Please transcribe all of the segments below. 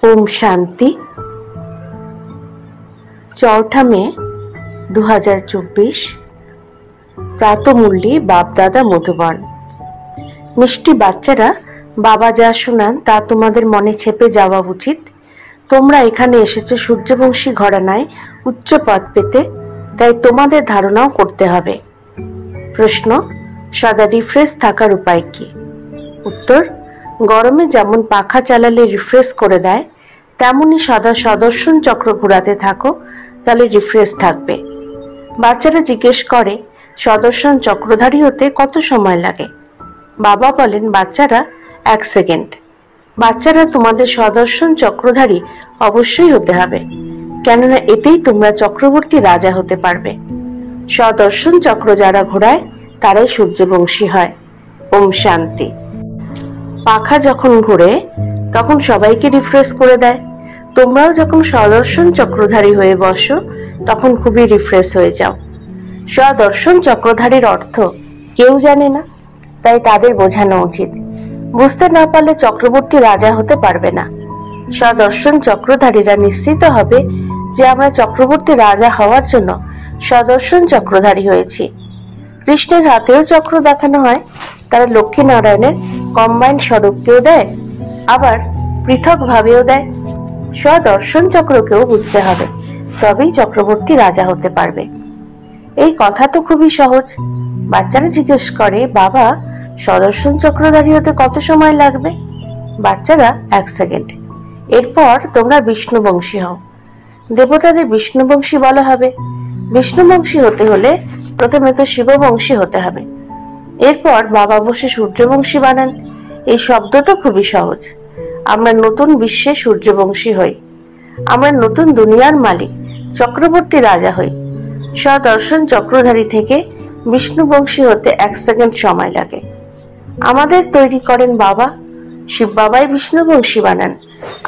ओम शांति। 4 মে 2024 প্রাতমূল্যে বাপদাদা মধুবন। মিষ্টি বাচ্চারা, বাবা যা শোনান তা তোমাদের মনে ছেপে যাওয়া উচিত। তোমরা এখানে এসেছো সূর্যবংশী ঘরানায় উচ্চ পদ পেতে, তাই তোমাদের ধারণাও করতে হবে। প্রশ্ন: সদা রিফ্রেশ থাকার উপায় কি? উত্তর: গরমে যেমন পাখা চালালে রিফ্রেশ করে দেয়, তেমনি সদা সদর্শন চক্র ঘোরাতে থাকো, তাহলে রিফ্রেশ থাকবে। বাচ্চারা জিজ্ঞেস করে, সদর্শন চক্রধারী হতে কত সময় লাগে? বাবা বলেন, বাচ্চারা 1 সেকেন্ড। বাচ্চারা, তোমাদের সদর্শন চক্রধারী অবশ্যই হতে হবে, কেননা এতেই তোমরা চক্রবর্তী রাজা হতে পারবে। সদর্শন চক্র যারা ঘোরায় তারাই সূর্যবংশী হয়। ওম শান্তি। পাখা যখন ঘুরে তখন সবাইকে রিফ্রেশ করে দেয়। তোমরাও যখন সদর্শন চক্রধারী হয়ে বসো তখন খুবই রিফ্রেশ হয়ে যাও। সদর্শন চক্রধারীর অর্থ কেউ জানে না, তাই তাদের বোঝানো উচিত। বুঝতে না পারলে চক্রবর্তী রাজা হতে পারবে না। সদর্শন চক্রধারীরা নিশ্চিত হবে যে আমরা চক্রবর্তী রাজা হওয়ার জন্য সদর্শন চক্রধারী হয়েছি। কৃষ্ণের হাতেও চক্র দেখানো হয়। তারা লক্ষ্মী নারায়ণের কম্বাইন্ড স্বরূপকেও দেয়, আবার পৃথক ভাবেও দেয়। সদর্শন চক্রকেও বুঝতে হবে, তবেই চক্রবর্তী রাজা হতে পারবে। এই কথা তো খুবই সহজ। বাচ্চারা জিজ্ঞেস করে, বাবা সদর্শন চক্রধারী হতে কত সময় লাগবে? বাচ্চারা 1 সেকেন্ড। এরপর তোমরা বিষ্ণুবংশী হও। দেবতাদের বিষ্ণুবংশী বলা হবে। বিষ্ণুবংশী হতে হলে প্রথমে তো শিববংশী হতে হবে। এরপর বাবা বসে সূর্যবংশী বানান। এই শব্দ তো খুবই সহজ। আমরা নতুন বিশ্বে সূর্যবংশী হই। আমরা নতুন দুনিয়ার মালিক, চক্রবর্তী রাজা হই। সদর্শন চক্রধারী থেকে বিষ্ণুবংশী হতে 1 সেকেন্ড সময় লাগে। আমাদের তৈরি করেন বাবা। শিব বাবাই বিষ্ণুবংশী বানান,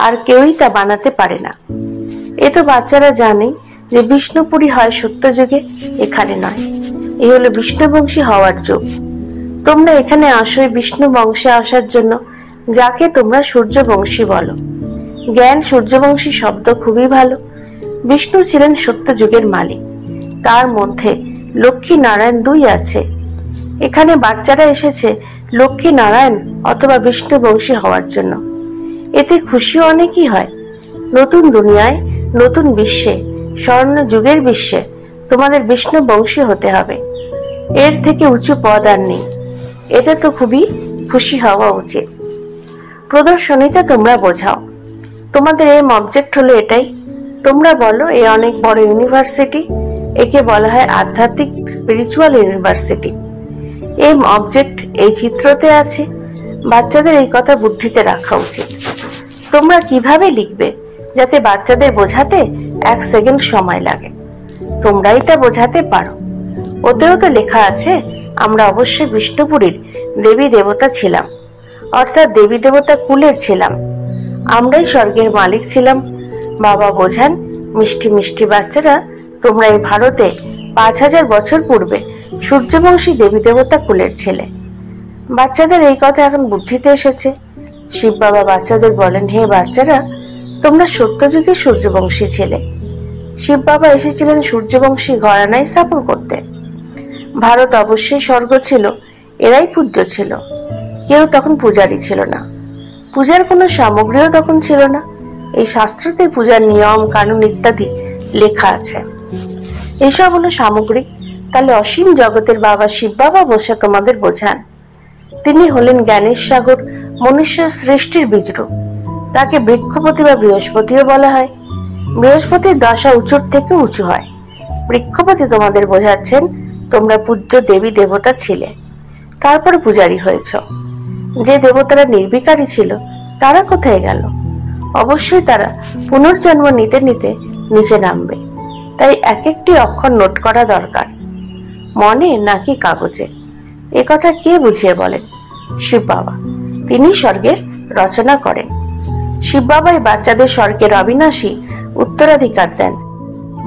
আর কেউই তা বানাতে পারে না। এ তো বাচ্চারা জানে যে বিষ্ণুপুরী হয় সত্যযুগে, এখানে নয়। এই হলো বিষ্ণুবংশী হওয়ার যুগ। তোমরা এখানে আসোই বিষ্ণু বংশে আসার জন্য, যাকে তোমরা সূর্যবংশী বলো। জ্ঞান সূর্যবংশী শব্দ খুবই ভালো। বিষ্ণু ছিলেন সত্যযুগের মালিক। তার মধ্যে লক্ষ্মী নারায়ণ 2 আছে। এখানে বাচ্চারা এসেছে লক্ষ্মী নারায়ণ অথবা বিষ্ণুবংশী হওয়ার জন্য। এতে খুশিও অনেকই হয়। নতুন দুনিয়ায়, নতুন বিশ্বে, স্বর্ণ যুগের বিশ্বে তোমাদের বিষ্ণুবংশী হতে হবে। এর থেকে উঁচু পদ আর নেই। এতে তো খুবই খুশি হওয়া উচিত। প্রদর্শনীতে তোমরা বোঝাও। তোমাদের এম অবজেক্ট হলো এটাই। তোমরা বলো, এ অনেক বড় ইউনিভার্সিটি, একে বলা হয় আধ্যাত্মিক স্পিরিচুয়াল ইউনিভার্সিটি। এম অবজেক্ট এই চিত্রতে আছে। বাচ্চাদের এই কথা বুদ্ধিতে রাখা উচিত। তোমরা কিভাবে লিখবে যাতে বাচ্চাদের বোঝাতে 1 সেকেন্ড সময় লাগে? তোমরা এটা বোঝাতে পারো। ওতেও তো লেখা আছে, আমরা অবশ্যই বিষ্ণুপুরীর দেবী দেবতা ছিলাম, অর্থাৎ দেবী দেবতা কুলের ছিলাম। আমরাই স্বর্গের মালিক ছিলাম। বাবা বোঝান, মিষ্টি মিষ্টি বাচ্চারা, তোমরা এই ভারতে 5000 বছর পূর্বে সূর্যবংশী দেবী দেবতা কুলের ছেলে। বাচ্চাদের এই কথা এখন বুদ্ধিতে এসেছে। শিব বাবা বাচ্চাদের বলেন, হে বাচ্চারা, তোমরা সত্যযুগে সূর্যবংশী ছিলে। শিব বাবা এসেছিলেন সূর্যবংশী ঘরানায় স্থাপন করতে। ভারত অবশ্যই স্বর্গ ছিল, এরাই পূজ্য ছিল। কেউ তখন পূজারী ছিল না। পূজার কোনো সামগ্রীও তখন ছিল না। এই শাস্ত্রতে পূজার নিয়ম কানুন ইত্যাদি লেখা আছে। এসব হলো সামগ্রী। তাহলে অসীম জগতের বাবা শিব বাবা বসে তোমাদের বোঝান। তিনি হলেন জ্ঞানের সাগর, মনুষ্য সৃষ্টির বীজরূপ। তাকে বৃক্ষপতি বা বৃহস্পতিও বলা হয়। বৃহস্পতির দশা উঁচুর থেকে উঁচু হয়। বৃক্ষপতি তোমাদের বোঝাচ্ছেন, তোমরা পূজ্য দেবী দেবতা ছিলে, তারপরে পূজারী হয়েছ। যে দেবতারা নির্বিকারী ছিল তারা কোথায় গেল? অবশ্যই তারা পুনর্জন্ম নিতে নিতে নিচে নামবে। তাই এক একটি অক্ষর নোট করা দরকার, মনে নাকি কাগজে। এ কথা কে বুঝিয়ে বলেন? শিব বাবা। তিনি স্বর্গের রচনা করেন। শিব বাবাই বাচ্চাদের স্বর্গের অবিনাশী উত্তরাধিকার দেন।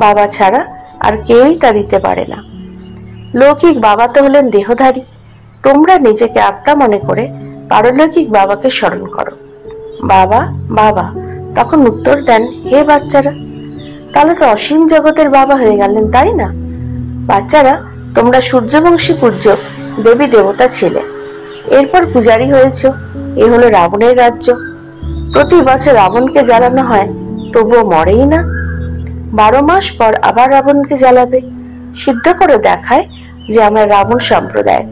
বাবা ছাড়া আর কেউই তা দিতে পারে না। লৌকিক বাবা তো হলেন দেহধারী। তোমরা নিজেকে আত্মা মনে করে পারলৌকিক বাবাকে স্মরণ করো। বাবা বাবা, তখন উত্তর দেন, হে বাচ্চারা, তাহলে তো অসীম জগতের বাবা হয়ে গেলেন, তাই না? বাচ্চারা, তোমরা সূর্যবংশী পূজ্য দেবী দেবতা ছিলে, এরপর পূজারী হয়েছ। এ হলো রাবণের রাজ্য। প্রতি বছর রাবণকে জ্বালানো হয়, তবুও মরেই না। 12 মাস পর আবার রাবণকে জ্বালাবে। সিদ্ধ করে দেখায় যে আমরা রাবণ সম্প্রদায়।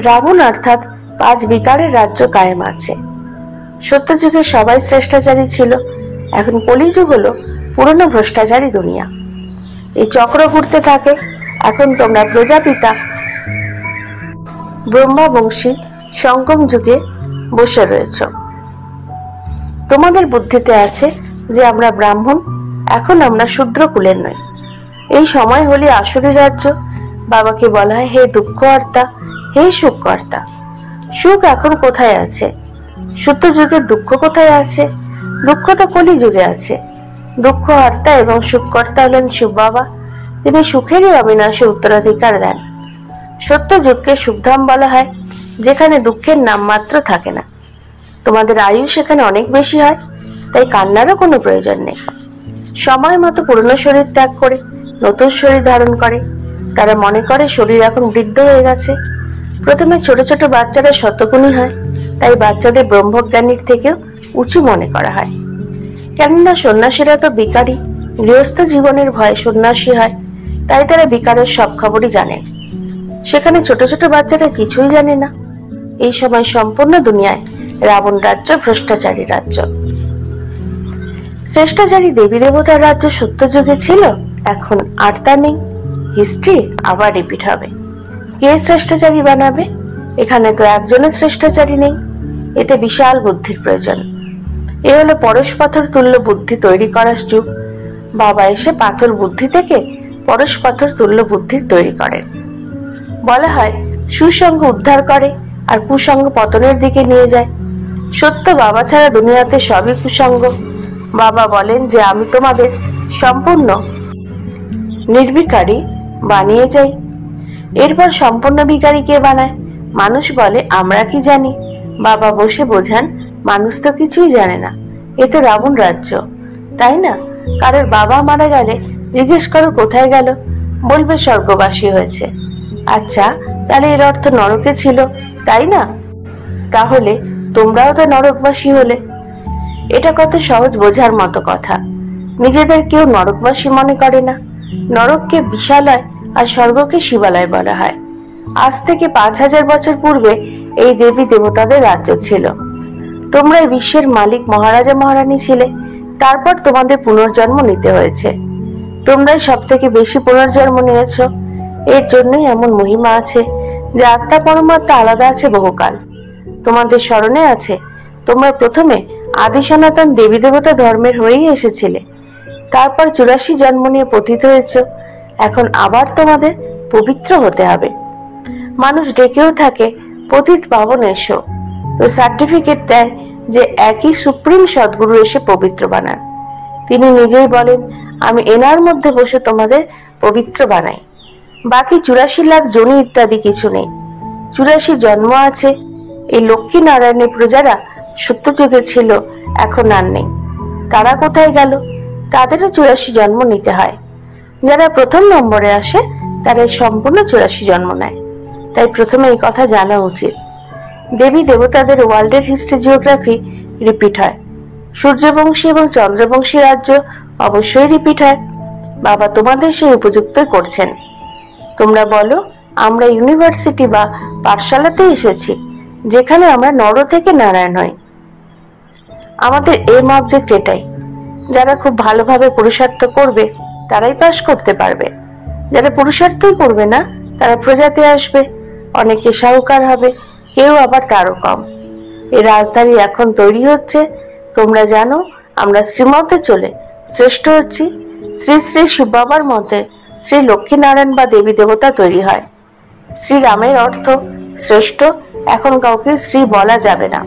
রাবণ অর্থাৎ 5 বিকারের রাজ্য কায়েম আছে। সত্যযুগে সবাই শ্রেষ্টাচারী ছিল, এখন কলিযুগ হলো পুরনো ভ্রষ্টাচারী দুনিয়া। এই চক্র ঘুরতে থাকে। এখন তোমরা প্রজাপিতা ব্রহ্মাবংশী সঙ্গম যুগে বসে রয়েছ। তোমাদের বুদ্ধিতে আছে যে আমরা ব্রাহ্মণ, এখন আমরা শূদ্র কুলের নই। এই সময় হলে আসুরি রাজ্য। বাবাকে বলা হয়, হে দুঃখ হর্তা, হে সুখ কর্তা। সুখ এখন কোথায় আছে? সত্য যুগের দুঃখ কোথায় আছে? দুঃখ তো কলি যুগে আছে। দুঃখ হর্তা এবং সুখ কর্তা হলেন শিব বাবা। তিনি সুখেরই অবিনাশী উত্তরাধিকার দেন। সত্য যুগকে সুখধাম বলা হয়, যেখানে দুঃখের নাম মাত্র থাকে না। তোমাদের আয়ু সেখানে অনেক বেশি হয়, তাই কান্নারও কোনো প্রয়োজন নেই। সময় মতো পুরনো শরীর ত্যাগ করে নতুন শরীর ধারণ করে। তারা মনে করে শরীর এখন বৃদ্ধ হয়ে গেছে। প্রথমে ছোট ছোট বাচ্চারা শতগুণী হয়, তাই বাচ্চাদের ব্রহ্মজ্ঞানীর থেকেও উঁচু মনে করা হয়। কেননা সন্ন্যাসীরা তো বিকারী, গৃহস্থ জীবনের ভয়ে সন্ন্যাসী হয়, তাই তারা বিকারের সব খবরই জানে। সেখানে ছোট ছোট বাচ্চারা কিছুই জানে না। এই সময় সম্পূর্ণ দুনিয়ায় রাবণ রাজ্য ভ্রষ্টাচারী রাজ্য। শ্রেষ্টাচারী দেবী দেবতার রাজ্য সত্য যুগে ছিল, এখন আর তা নেই। হিস্ট্রি আবার রিপিট হবে। কে শ্রেষ্টাচারী বানাবে? এখানে তো একজনও শ্রেষ্টাচারী নেই। এতে বিশাল বুদ্ধির প্রয়োজন। এ হলো পরশ পাথর তুল্য বুদ্ধি তৈরি করার যুগ। বাবা এসে পাথর বুদ্ধি থেকে পরশ পাথর তুল্য বুদ্ধির তৈরি করেন। বলা হয়, সুসঙ্গ উদ্ধার করে আর কুসঙ্গ পতনের দিকে নিয়ে যায়। সত্য বাবা ছাড়া দুনিয়াতে সবই কুসঙ্গ। বাবা বলেন যে আমি তোমাদের সম্পূর্ণ নির্বিকারী বানিয়ে যাই। এরপর সম্পূর্ণ বিকারী কে বানায়? মানুষ বলে, আমরা কি জানি? বাবা বসে বোঝান, মানুষ তো কিছুই জানে না। এ তো রাবণ রাজ্য, তাই না? কারোর বাবা মারা গেলে জিজ্ঞেস করো কোথায় গেল, বলবে স্বর্গবাসী হয়েছে। আচ্ছা, তাহলে এর অর্থ নরকে ছিল, তাই না? তাহলে তোমরাও তো নরকবাসী হলে। এটা কত সহজ বোঝার মতো কথা। নিজেদের কেউ নরকবাসী মনে করে না। নরককে বিশালয় আর স্বর্গকে শিবালয় বলা হয়। আজ থেকে 5000 বছর পূর্বে এই দেবী দেবতাদের রাজ্য ছিল। তোমরা বিশ্বের মালিক মহারাজা মহারানী ছিলে। তারপর তোমাদের পুনর্জন্ম নিতে হয়েছে। তোমরাই সব থেকে বেশি পুনর্জন্ম নিয়েছ। এর জন্যই এমন মহিমা আছে যে আত্মা পরমাত্মা আলাদা আছে বহুকাল। তোমাদের স্মরণে আছে, তোমরা প্রথমে আদি সনাতন দেবী দেবতা ধর্মের হয়েই এসেছিলে। তারপর 84 জন্ম নিয়ে পতিত হয়েছ। এখন আবার তোমাদের পবিত্র হতে হবে। মানুষ ডেকেও থাকে, পতিত পাবন এসো, তো সার্টিফিকেট দেয় যে একই সুপ্রিম সদ্গুরু এসে পবিত্র বানান। তিনি নিজেই বলেন, আমি এনার মধ্যে বসে তোমাদের পবিত্র বানাই। বাকি 84 লাখ জনি ইত্যাদি কিছু নেই। 84 জন্ম আছে। এই লক্ষ্মী নারায়ণের প্রজারা সত্যযুগে ছিল, এখন আর নেই। তারা কোথায় গেল? তাদেরও 84 জন্ম নিতে হয়। যারা প্রথম নম্বরে আসে তারাই সম্পূর্ণ 84 জন্ম নেয়। তাই প্রথমে এই কথা জানা উচিত। দেবী দেবতাদের ওয়ার্ল্ডের হিস্ট্রি জিওগ্রাফি রিপিট হয়। সূর্যবংশী এবং চন্দ্রবংশী রাজ্য অবশ্যই রিপিট হয়। বাবা তোমাদের সেই উপযুক্ত করছেন। তোমরা বলো, আমরা ইউনিভার্সিটি বা পাঠশালাতে এসেছি, যেখানে আমরা নর থেকে নারায়ণ হই। আমাদের এম অবজেক্ট এটাই। যারা খুব ভালোভাবে পুরুষার্থ করবে তারাই পাশ করতে পারবে। যারা পুরুষার্থই করবে না তারা প্রজাতে আসবে। অনেকে সাহুকার হবে, কেউ আবার তারও কম। এই রাজধানী এখন তৈরি হচ্ছে। তোমরা জানো, আমরা শ্রীমতে চলে শ্রেষ্ঠ হচ্ছি। শ্রী শ্রী শিব বাবার মতে শ্রী লক্ষ্মীনারায়ণ বা দেবী দেবতা তৈরি হয়। শ্রীরামের অর্থ শ্রেষ্ঠ। এখন কাউকে শ্রী বলা যাবে না,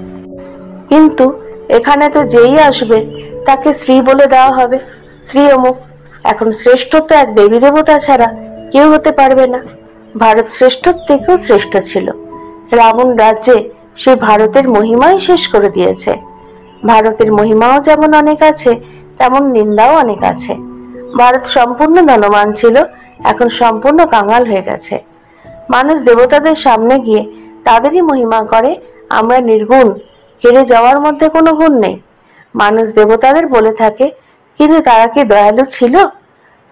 কিন্তু এখানে তো যেই আসবে তাকে শ্রী বলে দেওয়া হবে, শ্রী অমুক। এখন শ্রেষ্ঠত্ব এক দেবী দেবতা ছাড়া কেউ হতে পারবে না। ভারত শ্রেষ্ঠত্ব থেকেও শ্রেষ্ঠ ছিল। রাবণ রাজ্যে সেই ভারতের মহিমাই শেষ করে দিয়েছে। ভারতের মহিমাও যেমন অনেক আছে, তেমন নিন্দাও অনেক আছে। ভারত সম্পূর্ণ ধনবান ছিল, এখন সম্পূর্ণ কাঙাল হয়ে গেছে। মানুষ দেবতাদের সামনে গিয়ে তাদেরই মহিমা করে, আমরা নির্গুণ, হেরে যাওয়ার মধ্যে কোনো গুণ নেই। মানুষ দেবতাদের বলে থাকে, কিন্তু তারা কি দয়ালু ছিল?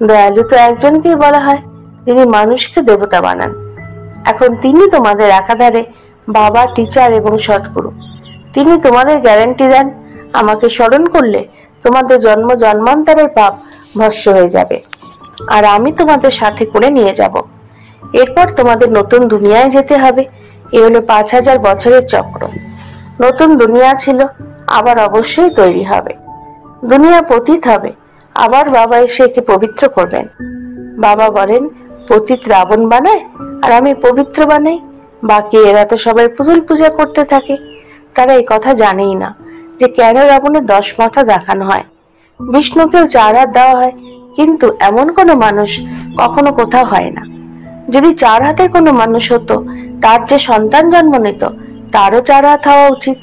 দয়ালু তো একজনকেই বলা হয়, যিনি মানুষকে দেবতা বানান। এখন তিনি তোমাদের একাধারে বাবা, টিচার এবং সদ্গুরু। তিনি তোমাদের গ্যারান্টি দেন, আমাকে স্মরণ করলে তোমাদের জন্ম জন্মান্তরের পাপ ভস্ম হয়ে যাবে, আর আমি তোমাদের সাথে করে নিয়ে যাব। এরপর তোমাদের নতুন দুনিয়ায় যেতে হবে। এ হলো 5000 বছরের চক্র। নতুন দুনিয়া ছিল, আবার অবশ্যই তৈরি হবে। দুনিয়া পতিত হবে, আবার বাবা এসে একে পবিত্র করবেন। বাবা বলেন, পতিত রাবণ বানায় আর আমি পবিত্র বানাই। বাকি এরা তো সবাই পুতুল পূজা করতে থাকে। তারা এই কথা জানেই না যে কেন রাবণের 10 মাথা দেখানো হয়, বিষ্ণুকেও 4 হাত দেওয়া হয়, কিন্তু এমন কোনো মানুষ কখনো কোথাও হয় না। যদি 4 হাতের কোনো মানুষ হতো, তার যে সন্তান জন্ম নিত তারও 4 হাত হওয়া উচিত।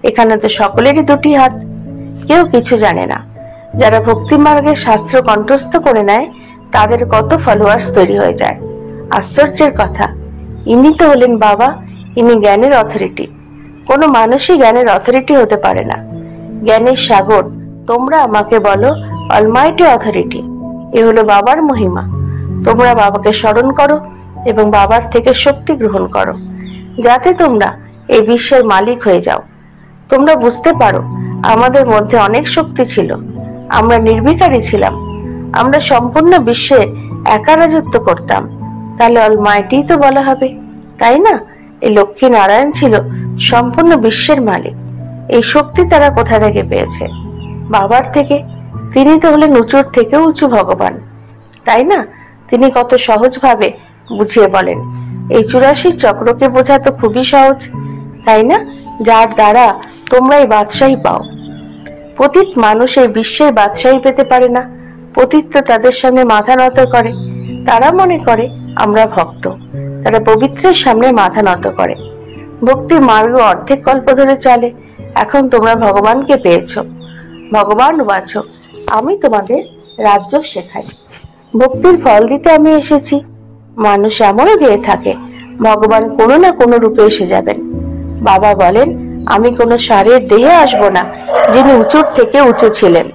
এখানে তো সকলেরই 2টি হাত। কেউ কিছু জানে না। যারা ভক্তি মার্গের শাস্ত্র কণ্ঠস্থ করে নেয়, তাদের কত ফলোয়ার্স তৈরি হয়ে যায়। আশ্চর্যের কথা, ইনি তো হলেন বাবা, ইনি জ্ঞানের অথরিটি। কোনো মানুষই জ্ঞানের অথরিটি হতে পারে না। জ্ঞানের সাগর, তোমরা আমাকে বলো অলমাইটি অথরিটি। এ হলো বাবার মহিমা। তোমরা বাবাকে স্মরণ করো এবং বাবার থেকে শক্তি গ্রহণ করো, যাতে তোমরা এই বিশ্বের মালিক হয়ে যাও। তোমরা বুঝতে পারো, আমাদের মধ্যে অনেক শক্তি ছিল, আমরা নির্বিকারী ছিলাম, আমরা সম্পূর্ণ বিশ্বে একা রাজত্ব করতাম। তাহলে অলমাইটি তো বলা হবে, তাই না? এই লক্ষ্মী নারায়ণ ছিল সম্পূর্ণ বিশ্বের মালিক। এই শক্তি তারা কোথা থেকে পেয়েছে? বাবার থেকে। তিনি তো হলেন উঁচুর থেকে উঁচু ভগবান, তাই না? তিনি কত সহজভাবে বুঝিয়ে বলেন। এই 84 চক্রকে বোঝা তো খুবই সহজ, তাই না? যার দ্বারা তোমরা এই বাদশাহী পাও। পতিত মানুষ এই বিশ্বের বাদশাহী পেতে পারে না। পতিত তো তাদের সামনে মাথা নত করে। তারা মনে করে আমরা ভক্ত, তারা পবিত্রের সামনে মাথা নত করে। ভক্তি মার্গ অর্ধেক কল্প ধরে চলে। এখন তোমরা ভগবানকে পেয়েছ। ভগবান বাছ, আমি তোমাদের রাজ্য শেখাই। ভক্তির ফল দিতে আমি এসেছি। মানুষ এমনও গেয়ে থাকে, ভগবান কোনো না কোনো রূপে এসে যাবেন। বাবা বলেন, আমি কোনো সারের দেহে আসবো না, যিনি উঁচুর থেকে উঁচু ছিলেন,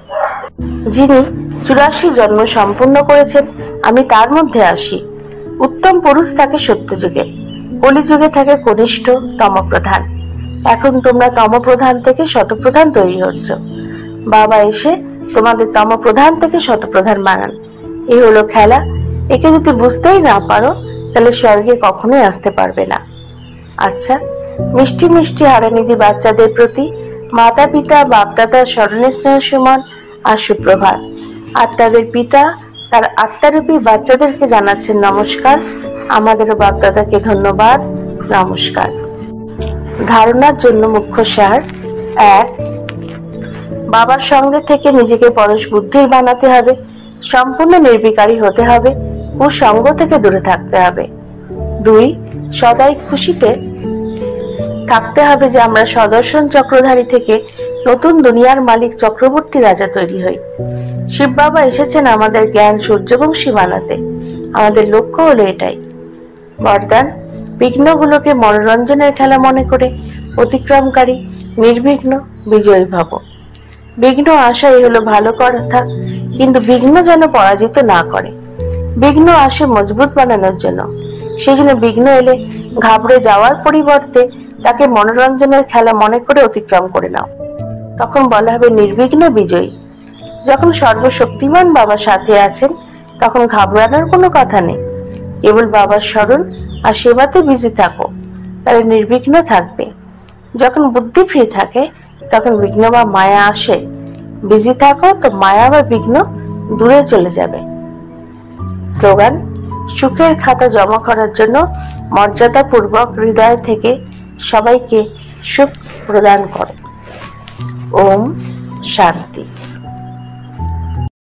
যিনি 84 জন্ম সম্পূর্ণ করেছেন, আমি তার মধ্যে আসি। উত্তম পুরুষ থাকে সত্যযুগে, কলিযুগে থাকে কনিষ্ঠ তমপ্রধান। এখন তোমরা তমপ্রধান থেকে শতপ্রধান তৈরি হচ্ছ। বাবা এসে তোমাদের তমপ্রধান থেকে শতপ্রধান বানান। এই হলো খেলা। একে যদি বুঝতেই না পারো, তাহলে স্বর্গে কখনোই আসতে পারবে না। আচ্ছা, মিষ্টি মিষ্টি হারানিধি বাচ্চাদের প্রতি মাতা পিতা বাপদাদার স্মরণে স্নেহ সুমন আর সুপ্রভাত। আর তাদের পিতা তার আত্মারূপী বাচ্চাদেরকে জানাচ্ছেন নমস্কার। আমাদেরও বাপদাদাকে ধন্যবাদ, নমস্কার। ধারণার জন্য মুখ্য সার: 1. বাবার সঙ্গে থেকে নিজেকে পরশ বুদ্ধির বানাতে হবে, সম্পূর্ণ নির্বিকারী হতে হবে, কুসঙ্গ থেকে দূরে থাকতে হবে। 2. সদাই খুশিতে থাকতে হবে যে আমরা সুদর্শন চক্রধারী থেকে নতুন দুনিয়ার মালিক চক্রবর্তী রাজা তৈরি হই। শিব বাবা এসেছেন আমাদের জ্ঞান সূর্যবংশী বানাতে। আমাদের লক্ষ্য হলো এটাই। বরদান: বিঘ্নগুলোকে মনোরঞ্জনের খেলা মনে করে অতিক্রমকারী, নির্বিঘ্ন, বিজয়ী ভব। বিঘ্ন আসাই হলো ভালো কথা, কিন্তু বিঘ্ন যেন পরাজিত না করে। বিঘ্ন আসে মজবুত বানানোর জন্য। সেই জন্য বিঘ্ন এলে ঘাবড়ে যাওয়ার পরিবর্তে তাকে মনোরঞ্জনের খেলা মনে করে অতিক্রম করে নাও। তখন বলা হবে নির্বিঘ্ন বিজয়ী। যখন সর্বশক্তিমান বাবা সাথে আছেন, তখন ঘাবড়ানোর কোনো কথা নেই। কেবল বাবার স্মরণ আর সেবাতে বিজি থাকো, তাহলে নির্বিঘ্ন থাকবে। যখন বুদ্ধি ফ্রি থাকে, তখন বিঘ্ন বা মায়া আসে। বিজি থাকো তো মায়া বা বিঘ্ন দূরে চলে যাবে। স্লোগান: সুখের খাতা জমা করার জন্য মর্যাদাপূর্বক হৃদয় থেকে সবাইকে সুখ প্রদান করো। ওম শান্তি।